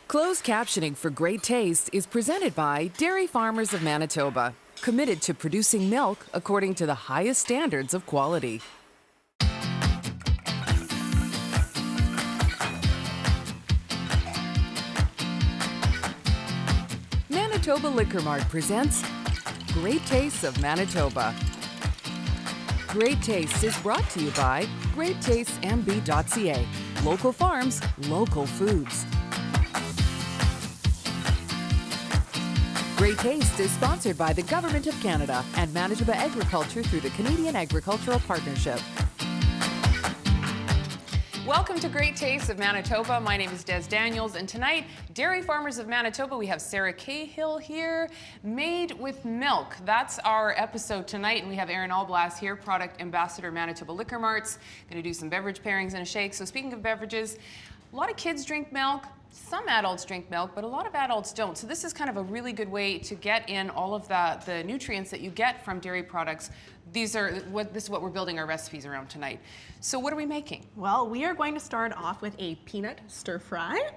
Closed captioning for great taste is presented by Dairy Farmers of Manitoba, committed to producing milk according to the highest standards of quality. Manitoba Liquor Mart presents Great Tastes of Manitoba. Great Tastes is brought to you by GreatTastesMB.ca. Local farms, local foods. Great Taste is sponsored by the Government of Canada and Manitoba Agriculture through the Canadian Agricultural Partnership. Welcome to Great Tastes of Manitoba. My name is Dez Daniels, and tonight, Dairy Farmers of Manitoba, we have Sarah Cahill here, Made with Milk. That's our episode tonight, and we have Aaron Alblas here, Product Ambassador, Manitoba Liquor Marts. Going to do some beverage pairings and a shake. So speaking of beverages, a lot of kids drink milk. Some adults drink milk, but a lot of adults don't. So this is kind of a really good way to get in all of the nutrients that you get from dairy products. This is what we're building our recipes around tonight. So what are we making? Well, we are going to start off with a peanut stir fry.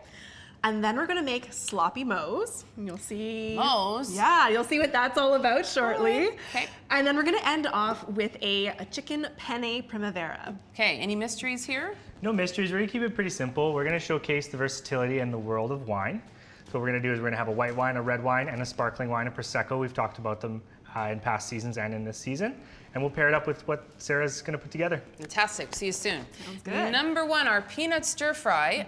And then we're going to make sloppy Moes. You'll see. Moes? Yeah, you'll see what that's all about shortly. All right. Okay. And then we're going to end off with a chicken penne Primavera. Okay, any mysteries here? No mysteries, we're gonna keep it pretty simple. We're gonna showcase the versatility and the world of wine. So what we're gonna do is we're gonna have a white wine, a red wine, and a sparkling wine, a Prosecco. We've talked about them in past seasons and in this season. And we'll pair it up with what Sarah's gonna put together. Fantastic, see you soon. Sounds good. Number one, our peanut stir fry.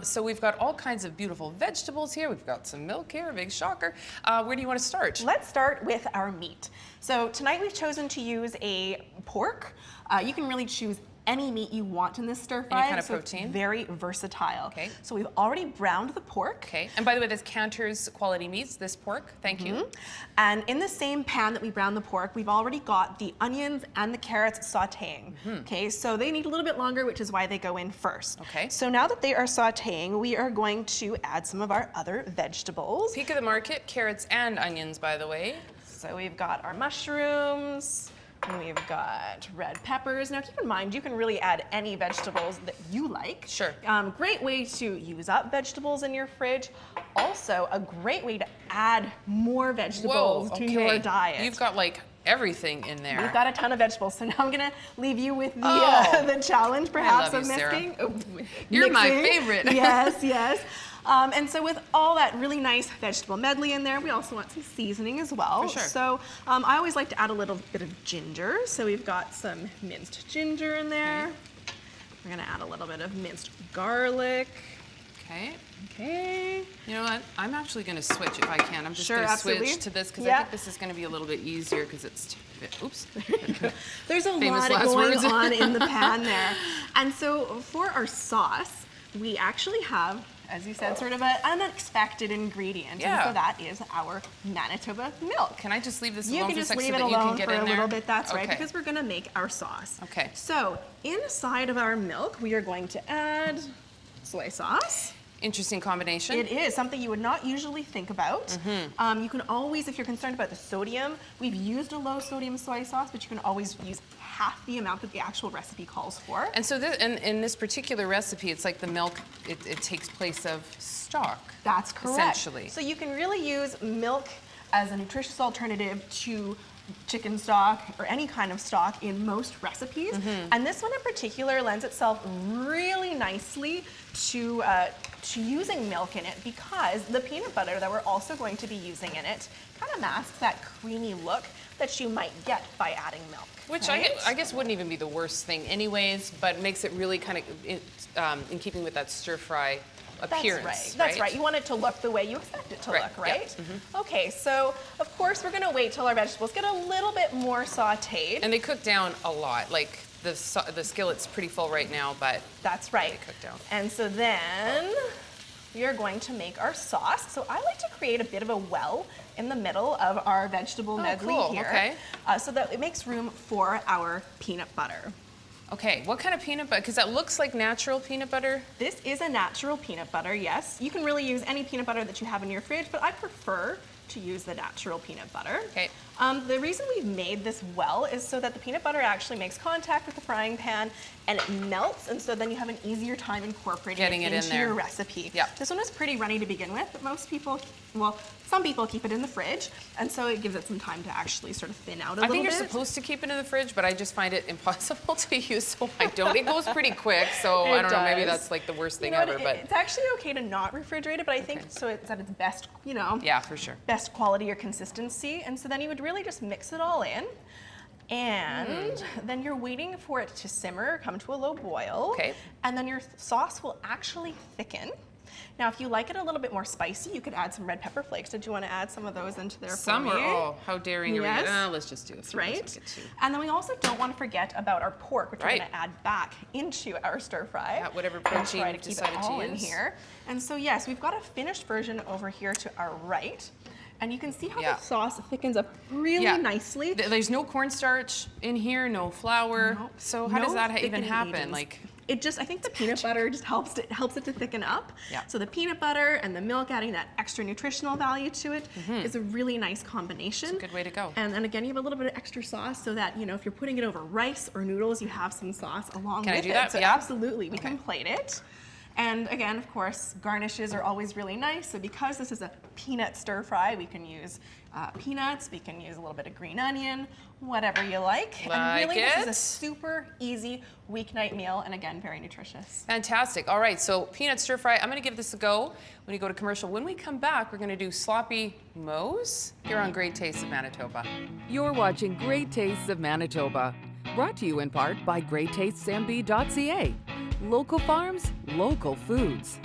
So we've got all kinds of beautiful vegetables here. We've got some milk here, a big shocker. Where do you want to start? Let's start with our meat. So tonight we've chosen to use a pork. You can really choose any meat you want in this stir fry. Any kind of so protein? It's very versatile. Okay. So we've already browned the pork. Okay, and by the way, this Cantor's Quality Meats, this pork, thank you. And in the same pan that we browned the pork, we've already got the onions and the carrots sauteing. Okay, so they need a little bit longer, which is why they go in first. Okay. So now that they are sauteing, we are going to add some of our other vegetables. Peak of the market, carrots and onions, by the way. So we've got our mushrooms, and we've got red peppers. Now keep in mind, you can really add any vegetables that you like. Sure. Great way to use up vegetables in your fridge. Also, a great way to add more vegetables to your diet. You've got like everything in there. We've got a ton of vegetables, so now I'm gonna leave you with the the challenge, perhaps, love of you, Sarah. mixing. Oh, You're my mixing. favorite. Yes, yes. And so with all that really nice vegetable medley in there, we also want some seasoning as well. For sure. So I always like to add a little bit of ginger. So we've got some minced ginger in there. Okay. We're gonna add a little bit of minced garlic. Okay. Okay. You know what? I'm actually going to switch if I can. I'm just going to absolutely. switch to this because I think this is going to be a little bit easier because it's, oops. There's a Famous lot last going words. on in the pan there. And so for our sauce, we actually have, as you said, sort of an unexpected ingredient. Yeah. And so that is our Manitoba milk. Can I just leave this You alone can for a just second leave so it that you can alone get for in a there? little bit, that's right, Okay. because we're gonna make our sauce. Okay. So inside of our milk, we are going to add soy sauce. Interesting combination. It is something you would not usually think about. You can always, if you're concerned about the sodium, we've used a low sodium soy sauce, but you can always use half the amount that the actual recipe calls for. And so in this particular recipe, it's like the milk, it takes place of stock. That's correct. Essentially. So you can really use milk as a nutritious alternative to chicken stock or any kind of stock in most recipes. And this one in particular lends itself really nicely to using milk in it because the peanut butter that we're also going to be using in it kind of masks that creamy look that you might get by adding milk. Which right? I guess wouldn't even be the worst thing anyways, but makes it really kind of in keeping with that stir fry appearance. That's right. That's right. You want it to look the way you expect it to look, right? Yeah. Okay, so of course we're going to wait till our vegetables get a little bit more sauteed. And they cook down a lot. Like the skillet's pretty full right now, but that's right. they cook down. And so then we are going to make our sauce. So I like to create a bit of a well in the middle of our vegetable medley cool. here, Okay. So that it makes room for our peanut butter. Okay, what kind of peanut butter? Because that looks like natural peanut butter. This is a natural peanut butter, yes. You can really use any peanut butter that you have in your fridge, but I prefer to use the natural peanut butter. Okay. The reason we've made this well is so that the peanut butter actually makes contact with the frying pan and it melts, and so then you have an easier time incorporating Getting it in into there. your recipe. Yep. This one is pretty runny to begin with, but most people, well, some people keep it in the fridge, and so it gives it some time to actually sort of thin out a I little think bit. you're supposed to keep it in the fridge, but I just find it impossible to use, so I don't. It goes pretty quick, so I It don't know, maybe does. that's like the worst thing You know what, ever, but it's actually okay to not refrigerate it, but I think so it's at its best, you know, yeah, for sure. best quality or consistency. And so then you would really just mix it all in. And then you're waiting for it to simmer, come to a low boil. Okay. And then your sauce will actually thicken. Now, if you like it a little bit more spicy, you could add some red pepper flakes. Did you want to add some of those into there Some for are, me? oh, how daring are Yes. we? Let's just do it. Right? And then we also don't want to forget about our pork, which Right. we're going to add back into our stir fry. Yeah, whatever And try protein to you've keep decided it to all in use. here. And so yes, we've got a finished version over here to our right. And you can see how Yeah. the sauce thickens up really Yeah. nicely. There's no cornstarch in here, no flour. Nope. So how does No that even thickening happen? agents. Like, It just, I think the peanut butter just helps it to thicken up. Yeah. So the peanut butter and the milk adding that extra nutritional value to it is a really nice combination. It's a good way to go. And then again, you have a little bit of extra sauce so that, you know, if you're putting it over rice or noodles, you have some sauce along Can I with do it. that? So Yeah. absolutely, we Okay. can plate it. And again, of course, garnishes are always really nice. So because this is a peanut stir fry, we can use peanuts, we can use a little bit of green onion, whatever you like. And really, this is it. a super easy weeknight meal, and again, very nutritious. fantastic. All right, so peanut stir fry. I'm going to give this a go when you go to commercial. When we come back, we're going to do sloppy Moes here on Great Tastes of Manitoba. You're watching Great Tastes of Manitoba, brought to you in part by GreatTastesMB.ca. Local farms, local foods.